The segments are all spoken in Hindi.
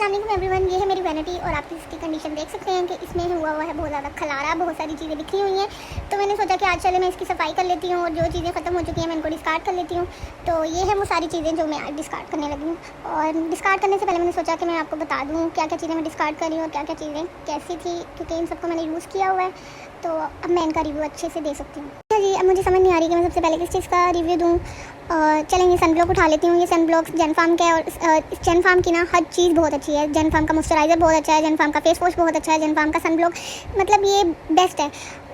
अस्सलाम वालेकुम एवरीवन, ये है मेरी वैनिटी और आप इसकी कंडीशन देख सकते हैं कि इसमें हुआ है बहुत ज़्यादा खलारा, बहुत सारी चीज़ें बिखरी हुई हैं। तो मैंने सोचा कि आज चले मैं इसकी सफाई कर लेती हूँ और जो चीज़ें ख़त्म हो चुकी हैं मैं इनको डिस्कार्ड कर लेती हूँ। तो ये है वो सारी चीज़ें जो मैं आज डिस्कार्ड करने लगी हूँ। और डिस्कार्ड करने से पहले मैंने सोचा कि मैं आपको बता दूँ क्या क्या चीज़ें मैं डिस्कार्ड कर रही हूँ और क्या क्या चीज़ें कैसी थी, क्योंकि इन सबको मैंने यूज़ किया हुआ है तो अब मैं इनका रिव्यू अच्छे से दे सकती हूँ। जी, अब मुझे समझ नहीं आ रही कि मैं सबसे पहले किस चीज़ का रिव्यू दूँ। चलें, ये सनब्लॉक उठा लेती हूँ। ये सनब्लॉक जेनफार्म का है और इस जेनफार्म की ना हर चीज़ बहुत अच्छी है। जेनफार्म का मॉइस्चराइज़र बहुत अच्छा है, जेनफार्म का फेस वॉश बहुत अच्छा है, जेनफार्म का सनब्लॉक मतलब ये बेस्ट है।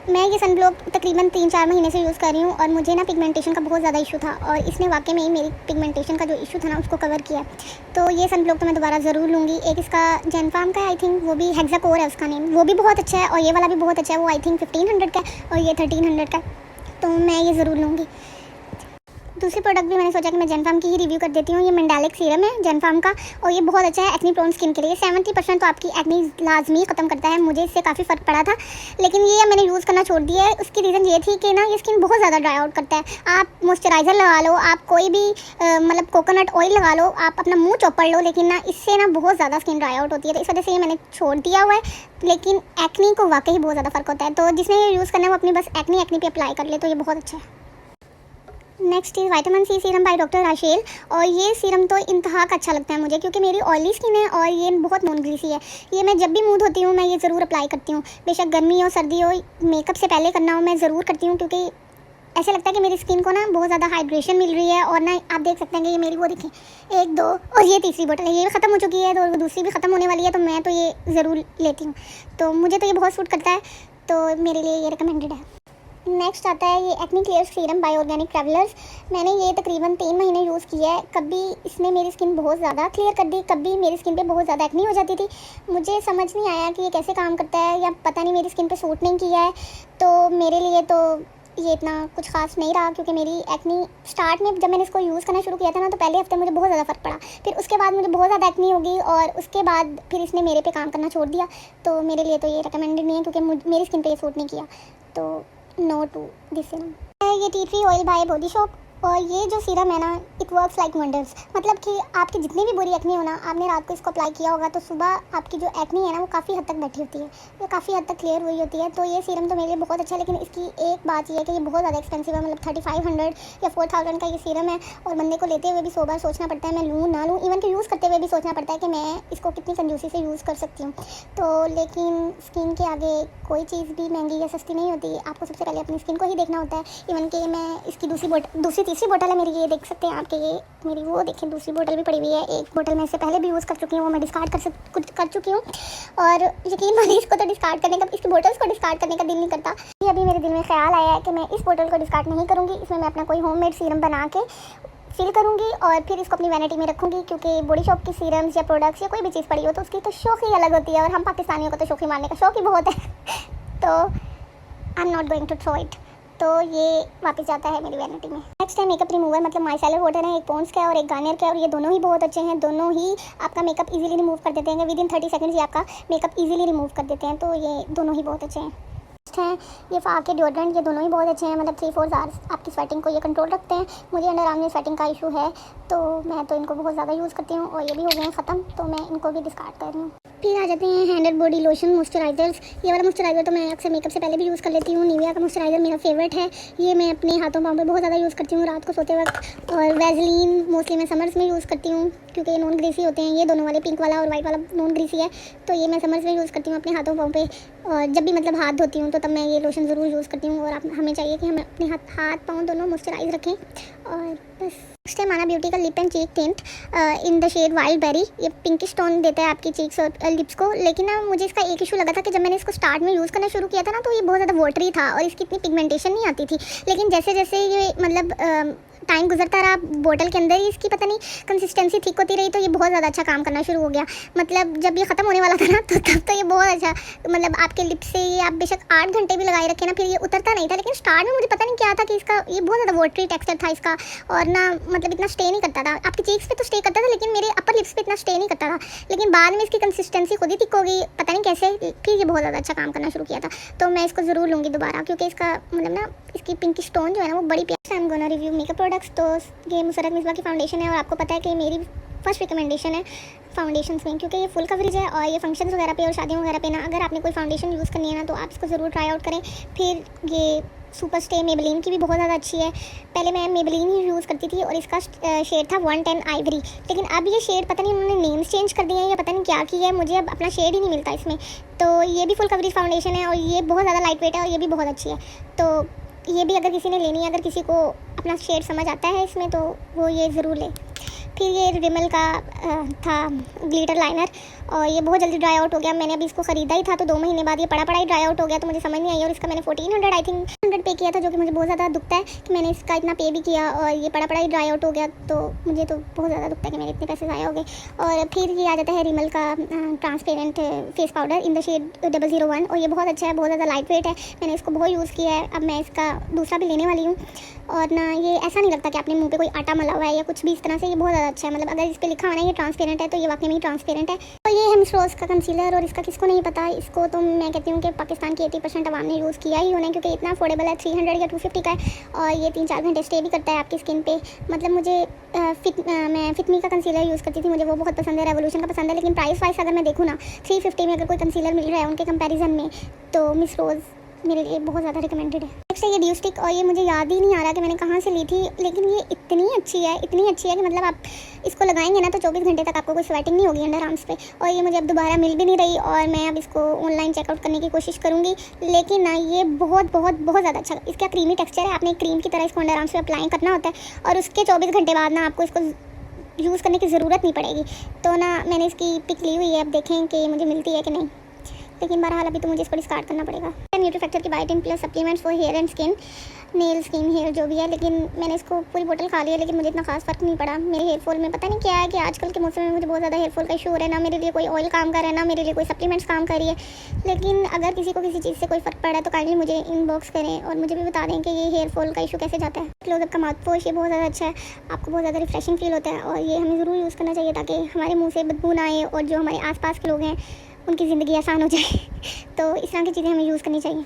मैं ये सनब्लॉक तकरीबन 3-4 महीने से यूज़ कर रही हूँ और मुझे ना पिगमेंटेशन का बहुत ज़्यादा इशू था और इसने वाकई में ही मेरी पिगमेंटेशन का जो इशू था ना उसको कवर किया। तो ये सनब्लॉक तो मैं दोबारा ज़रूर लूँगी। एक इसका जेनफार्म का आई थिंक वो भी हेक्साकोर है उसका नेम, वो भी बहुत अच्छा है और ये वाला भी बहुत अच्छा है। वो आई थिंक 1500 का है और ये 1300 का है, तो मैं ये ज़रूर लूँगी। दूसरी प्रोडक्ट भी मैंने सोचा कि मैं जेनफार्म की ही रिव्यू कर देती हूँ। ये मेंडालिक सीरम है जेनफार्म का और ये बहुत अच्छा है एक्नी प्रोन स्किन के लिए। 70% तो आपकी एक्नी लाजमी ख़त्म करता है। मुझे इससे काफ़ी फ़र्क पड़ा था, लेकिन ये मैंने यूज़ करना छोड़ दिया है। उसकी रीज़न ये थी कि ना ये स्किन बहुत ज़्यादा ड्राई आउट करता है। आप मॉइस्चराइज़र लगा लो, आप कोई भी मतलब कोकोनट ऑयल लगा लो, आप अपना मुँह चौपड़ लो, लेकिन ना इससे ना बहुत ज़्यादा स्किन ड्राई आउट होती है। तो इस वजह से ये मैंने छोड़ दिया हुआ है, लेकिन एक्नी को वाकई बहुत ज़्यादा फ़र्क होता है। तो जिसने ये यूज़ करना है वो अपनी बस एक्नी पे अप्लाई कर ले, तो ये बहुत अच्छा है। Next is vitamin C serum by doctor Rachel. और ये सीरम तो इंतहा का अच्छा लगता है मुझे, क्योंकि मेरी ऑयली स्किन है और ये बहुत नॉन ग्रीसी है। ये मैं जब भी मुँह धोती हूँ मैं ये ज़रूर अप्लाई करती हूँ, बेशक गर्मी हो सर्दी हो, मेकअप से पहले करना हो मैं ज़रूर करती हूँ, क्योंकि ऐसा लगता है कि मेरी स्किन को ना बहुत ज़्यादा हाइड्रेशन मिल रही है। और ना आप देख सकते हैं कि ये मेरी वो दिखे 1 2 और ये तीसरी बोतल है, ये ख़त्म हो चुकी है तो दूसरी भी ख़त्म होने वाली है, तो मैं तो ये ज़रूर लेती हूँ। तो मुझे तो ये बहुत सूट करता है, तो मेरे लिए ये रिकमेंडेड है। नेक्स्ट आता है ये acne clear serum by organic travellers. मैंने ये तकरीबन 3 महीने यूज़ किया है। कभी इसने मेरी स्किन बहुत ज़्यादा क्लियर कर दी, कभी मेरी स्किन पे बहुत ज़्यादा एक्नी हो जाती थी। मुझे समझ नहीं आया कि ये कैसे काम करता है, या पता नहीं मेरी स्किन पे सूट नहीं किया है। तो मेरे लिए तो ये इतना कुछ खास नहीं रहा, क्योंकि मेरी एक्नी स्टार्ट में जब मैंने इसको यूज़ करना शुरू किया था ना तो पहले हफ्ते मुझे बहुत ज़्यादा फ़र्क पड़ा, फिर उसके बाद मुझे बहुत ज़्यादा एक्नी होगी और उसके बाद फिर इसने मेरे पे काम करना छोड़ दिया। तो मेरे लिए तो ये रिकमेंडेड नहीं है, क्योंकि मेरी स्किन पे ये सूट नहीं किया। तो नो टू दिस सीरम। ये tea tree oil by body shop. और ये जो सीरम है ना इट वर्क्स लाइक वंडर्स। मतलब कि आपकी जितनी भी बुरी एक्नी हो ना, आपने रात को इसको अप्लाई किया होगा तो सुबह आपकी जो एक्नी है ना वो काफ़ी हद तक बैठी होती है, ये काफ़ी हद तक क्लियर हुई होती है। तो ये सीरम तो मेरे लिए बहुत अच्छा है, लेकिन इसकी एक बात ये है कि ये बहुत ज़्यादा एक्सपेंसिव है। मतलब 3500 या 4000 का ये सीरम है और बंदे को लेते हुए भी 100 बार सोचना पड़ता है मैं लूँ ना लूँ। इवन कि यूज़ करते हुए भी सोचना पड़ता है कि मैं इसको कितनी कंजूसी से यूज़ कर सकती हूँ। तो लेकिन स्किन के आगे कोई चीज़ भी महंगी या सस्ती नहीं होती, आपको सबसे पहले अपनी स्किन को ही देखना होता है। इवन कि मैं इसकी दूसरी तीसरी बोतल है मेरी, ये देख सकते हैं आपके, ये मेरी वो देखें दूसरी बोतल भी पड़ी हुई है। एक बोतल मैं इससे पहले भी यूज़ कर चुकी हूँ, वो मैं डिस्कार्ड कर चुकी हूँ। और यकीन मानिए इसको तो डिस्कार्ड करने का, इसकी बोतल्स को डिस्कार्ड करने का दिल नहीं करता। ये अभी मेरे दिल में ख्याल आया है कि मैं इस बोतल को डिस्कार्ड नहीं करूँगी, इसमें मैं अपना कोई होममेड सीरम बना के फिल करूँगी और फिर इसको अपनी वैनिटी में रखूँगी। क्योंकि बॉडी शॉप की सीरम्स या प्रोडक्ट्स या कोई भी चीज़ पड़ी हो तो उसकी तो शौक ही अलग होती है, और हम पाकिस्तानियों को तो शौकी मारने का शौक ही बहुत है। तो I am not going to throw it. तो ये वापस जाता है मेरी वैनिटी में। नेक्स्ट है मेकअप रिमूवर, मतलब माइसेलर वाटर है, एक पॉन्ड्स का है और एक गार्नियर का है, और ये दोनों ही बहुत अच्छे हैं। दोनों ही आपका मेकअप इजीली रिमूव कर देते हैं, विदिन 30 सेकंड्स ये आपका मेकअप इजीली रिमूव कर देते हैं। तो ये दोनों ही बहुत अच्छे हैं। नेक्स्ट है ये फाक के डिओड्रेंट, ये दोनों ही बहुत अच्छे हैं। मतलब 3-4 आवर्स आपकी स्वेटिंग को ये कंट्रोल रखते हैं। मुझे अंडर आर्म में स्वेटिंग का इशू है तो मैं तो इनको बहुत ज़्यादा यूज़ करती हूँ और ये भी हो गए हैं ख़त्म, तो मैं इनको भी डिस्कार्ड कर रही हूँ। फिर आ जाते हैं hand and body lotion moisturisers. ये वाला मॉइस्चराइज़र तो मैं अक्सर मेकअप से पहले भी यूज़ कर लेती हूँ। निविया का मॉइस्चराइज़र मेरा फेवरेट है। ये मैं अपने हाथों पाँव पे बहुत ज़्यादा यूज़ करती हूँ रात को सोते वक्त। और वैसलीन मोस्टली मैं समर्स में यूज़ करती हूँ, क्योंकि ये नॉन ग्रीसी होते हैं। ये दोनों वाले, पिंक वाला और वाइट वाला नॉन ग्रीसी है, तो ये मैं समर्स में यूज़ करती हूँ अपने हाथों पाँव पे। और जब भी मतलब हाथ धोती हूँ तो तब मैं ये लोशन ज़रूर यूज़ करती हूँ। और हमें चाहिए कि हम अपने हाथ पाँव दोनों मॉइस्चराइज रखें। और बस नेक्स्ट है माना ब्यूटी का lip and cheek tint in the shade wild berry. ये पिंकिश टोन देता है आपकी चीक्स और लिप्स को। लेकिन ना मुझे इसका एक इशू लगा था कि जब मैंने इसको स्टार्ट में यूज़ करना शुरू किया था ना तो ये बहुत ज़्यादा वाटरी था और इसकी इतनी पिगमेंटेशन नहीं आती थी। लेकिन जैसे जैसे ये मतलब टाइम गुजरता रहा, बोतल के अंदर ही इसकी पता नहीं कंसिस्टेंसी ठीक होती रही, तो ये बहुत ज़्यादा अच्छा काम करना शुरू हो गया। मतलब जब ये ख़त्म होने वाला था ना तो तब तो ये बहुत अच्छा, मतलब आपके लिप्स से ये आप बेशक 8 घंटे भी लगाए रखें ना फिर ये उतरता नहीं था। लेकिन स्टार्ट में मुझे पता नहीं क्या था कि इसका ये बहुत ज़्यादा वाटरी टेक्सचर था इसका, और ना मतलब इतना स्टे नहीं करता था। आपकी चीक्स पे तो स्टे करता था लेकिन मेरे अपर लिप्स पे इतना स्टे नहीं करता था। लेकिन बाद में इसकी कंसिस्टेंसी खुद ही थिक हो गई, पता नहीं कैसे, फिर ये बहुत ज़्यादा अच्छा काम करना शुरू किया था। तो मैं इसको ज़रूर लूँगी दोबारा, क्योंकि इसका मतलब ना इसकी पिंकिश टोन जो है ना वो बड़ी प्यारी। I am gonna review makeup products. तो ये मुसरत मिसबा की फाउंडेशन है और आपको पता है कि मेरी फर्स्ट रिकमेंडेशन है फाउंडेशंस में, क्योंकि ये फुल कवरेज है और ये फंक्शंस वगैरह पे और शादियों वगैरह पे ना, अगर आपने कोई फाउंडेशन यूज़ करनी है ना तो आप इसको ज़रूर ट्राई आउट करें। फिर ये सुपर स्टे मेबेलिन की भी बहुत ज़्यादा अच्छी है। पहले मैं मेबेलिन ही यूज़ करती थी और इसका शेड था 110 आइवरी, लेकिन अब ये शेड पता नहीं उन्होंने नेम्स चेंज कर दिए हैं या पता नहीं क्या किया है, मुझे अब अपना शेड ही नहीं मिलता इसमें। तो ये भी फुल कवरेज फाउंडेशन है और ये बहुत ज़्यादा लाइट वेट है और ये भी बहुत अच्छी है। तो ये भी अगर किसी ने लेनी है, अगर किसी को अपना शेड समझ आता है इसमें तो वो ये ज़रूर ले। फिर ये रिमल का था ग्लिटर लाइनर और ये बहुत जल्दी ड्राई आउट हो गया। मैंने अभी इसको ख़रीदा ही था तो 2 महीने बाद ये पड़ा ही ड्राई आउट हो गया, तो मुझे समझ नहीं आई और इसका मैंने 1400 आई थिंक 100 पे किया था, जो कि मुझे बहुत ज़्यादा दुखता है कि मैंने इसका इतना पे भी किया और ये पड़ा ही ड्राई आउट हो गया। तो मुझे तो बहुत ज़्यादा दुखता है कि मेरे इतने पैसे ज़ाया हो गए। और फिर ये आ जाता है रिमल का transparent face powder in the shade 001 और ये बहुत अच्छा है, बहुत ज़्यादा लाइट वेट है। मैंने इसको बहुत यूज़ किया है, अब मैं इसका दूसरा भी लेने वाली हूँ। और ना ये ऐसा नहीं लगता कि आपने मुंह पे कोई आटा मला हुआ है या कुछ भी इस तरह से, ये बहुत ज़्यादा अच्छा है। मतलब अगर इस पे लिखा हुआ ना ये ट्रांसपेरेंट है तो ये वाकई में ट्रांसपेरेंट है। तो ये है मिस रोज़ का कंसीलर और इसका किसको नहीं पता, इसको तो मैं कहती हूँ कि पाकिस्तान की 80% आवाम ने यूज़ किया ही होना है, क्योंकि इतना अफोर्डेबल है, 300 या 250 का है और ये 3-4 घंटे स्टे भी करता है आपकी स्किन पे। मतलब मुझे मैं फिटमी का कंसीलर यूज़ करती थी, मुझे वो बहुत पसंद है, रेवोल्यूशन का पसंद है, लेकिन प्राइस वाइज अगर मैं देखूँ ना 350 में अगर कोई कंसीलर मिल रहा है उनके कंपैरिजन में तो मिस रोज़ मेरे लिए बहुत ज़्यादा रिकमेंडेड है। नेक्स्ट है ये ड्यू स्टिक और ये मुझे याद ही नहीं आ रहा कि मैंने कहाँ से ली थी, लेकिन ये इतनी अच्छी है कि मतलब आप इसको लगाएंगे ना तो 24 घंटे तक आपको कोई स्वेटिंग नहीं होगी अंडर आर्म्स पे। और ये मुझे अब दोबारा मिल भी नहीं रही और मैं अब इसको ऑनलाइन चेकआउट करने की कोशिश करूँगी, लेकिन ना ये बहुत ज़्यादा अच्छा, इसका क्रीमी टेक्स्चर है। आपने क्रीम की तरह इसको अंडर आर्म्स पे अप्लाई करना होता है और उसके 24 घंटे बाद ना आपको इसको यूज़ करने की ज़रूरत नहीं पड़ेगी। तो ना मैंने इसकी पिक ली हुई है, अब देखें कि मुझे मिलती है कि नहीं, लेकिन बहरहाल अभी तो मुझे इसको डिस्कार्ड करना पड़ेगा। न्यूट्री फैक्टर की biotin plus supplements for hair and skin, nail skin hair जो भी है, लेकिन मैंने इसको पूरी बोतल खा लिया, लेकिन मुझे इतना खास फ़र्क नहीं पड़ा। मेरे हेयर फॉल में पता नहीं क्या है कि आजकल के मौसम में मुझे बहुत ज़्यादा हेयर फॉल का इशू हो रहा है। ना मेरे लिए कोई ऑयल काम कर रहा है, ना मेरे लिए कोई सप्लीमेंट्स काम कर रही है। लेकिन अगर किसी को किसी चीज़ से कोई फ़र्क पड़ा है तो काइंडली मुझे इनबॉक्स करें और मुझे भी बता दें कि ये हेयर फॉल का इशू कैसे जाता है। क्लोजअप का माउथ वॉश ये बहुत ज़्यादा अच्छा है, आपको बहुत ज़्यादा रिफ्रेशिंग फील होता है और ये हमें ज़रूर यूज़ करना चाहिए ताकि हमारे मुँह से बदबू ना आए और जो हमारे आस के लोग हैं उनकी ज़िंदगी आसान हो जाए। तो इस तरह की चीज़ें हमें यूज़ करनी चाहिए।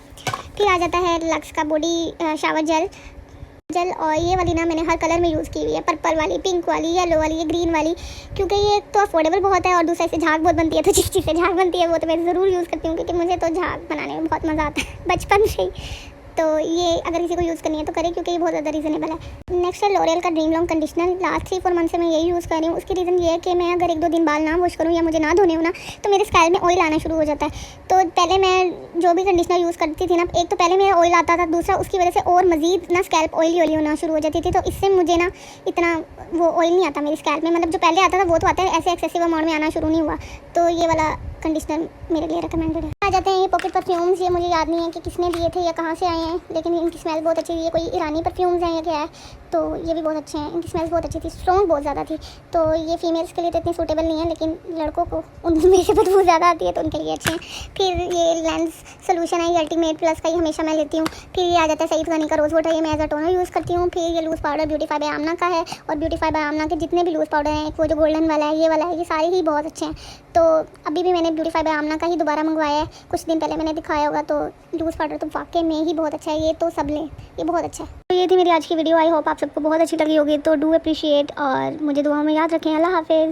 फिर आ जाता है लक्स का बॉडी शावर जेल और ये वाली ना मैंने हर कलर में यूज़ की हुई है, पर्पल वाली, पिंक वाली, येलो वाली, ये ग्रीन वाली, क्योंकि ये तो अफोर्डेबल बहुत है और दूसरा इससे झाग बहुत बनती है। तो जिस चीज़ से झाग बनती है वो तो मैं ज़रूर यूज़ करती हूँ, क्योंकि मुझे तो झाग बनाने में बहुत मज़ा आता है बचपन से ही। तो ये अगर किसी को यूज़ करनी है तो करें, क्योंकि ये बहुत ज़्यादा रीज़नेबल है। नेक्स्ट है लॉरियल का dream long conditioner. Last 3-4 month से मैं यही यूज़ कर रही हूँ। उसकी रीज़न ये है कि मैं अगर 1-2 दिन बाल ना वॉश करूँ या मुझे ना धोने हो ना तो मेरे स्कैल्प में ऑयल आना शुरू हो जाता है। तो पहले मैं जो भी कंडीशनर यूज़ करती थी ना, एक तो पहले मेरा ऑयल आता था, दूसरा उसकी वजह से और मज़ीद ना स्कैल्प ऑयली होना शुरू हो जाती थी। तो इससे मुझे ना इतना वो ऑयल नहीं आता मेरे स्कैल्प में, मतलब जो पहले आता था वो तो आता है, ऐसे एक्सेसिव अमाउंट में आना शुरू नहीं हुआ। तो ये वाला कंडीशनर मेरे लिए रिकमेंडेड है। आ जाते हैं ये पॉकेट परफ्यूम्स। ये मुझे याद नहीं है कि किसने दिए थे या कहाँ से आए हैं, लेकिन इनकी स्मेल बहुत अच्छी थी। ये कोई ईरानी परफ्यूम्स हैं या क्या है, तो ये भी बहुत अच्छे हैं। इनकी स्मेल बहुत अच्छी थी, स्ट्रॉन्ग बहुत ज़्यादा थी। तो ये फीमेल्स के लिए तो इतनी सूटेबल नहीं है, लेकिन लड़कों को उनमें से बदबू ज़्यादा आती है तो उनके लिए अच्छे हैं। फिर ये लेंस सोल्यूशन है, ये अल्टीमेट प्लस का ही हमेशा मैं लेती हूँ। फिर ये आ जाता है सईद गनी का रोज़ वाटर, ये मैं एज अ टोनर यूज़ करती हूँ। फिर ये लूज़ पाउडर ब्यूटीफाई बाय आमना का है और ब्यूटीफाई बाय आमना के जितने भी लूज़ पाउडर हैं, वो जो गोल्डन वाला है, ये वाला है, ये सारे ही बहुत अच्छे हैं। तो अभी भी मैंने ब्यूटीफाई बाय आमना का ही दोबारा मंगवाया है, कुछ दिन पहले मैंने दिखाया होगा। तो लूज़ पाउडर तो वाकई में ही बहुत अच्छा है, ये तो सब लें, ये बहुत अच्छा है। तो ये थी मेरी आज की वीडियो। आई होप आप सबको बहुत अच्छी लगी होगी। तो डू अप्रिशिएट और मुझे दुआ में याद रखें। अल्लाह हाफिज़।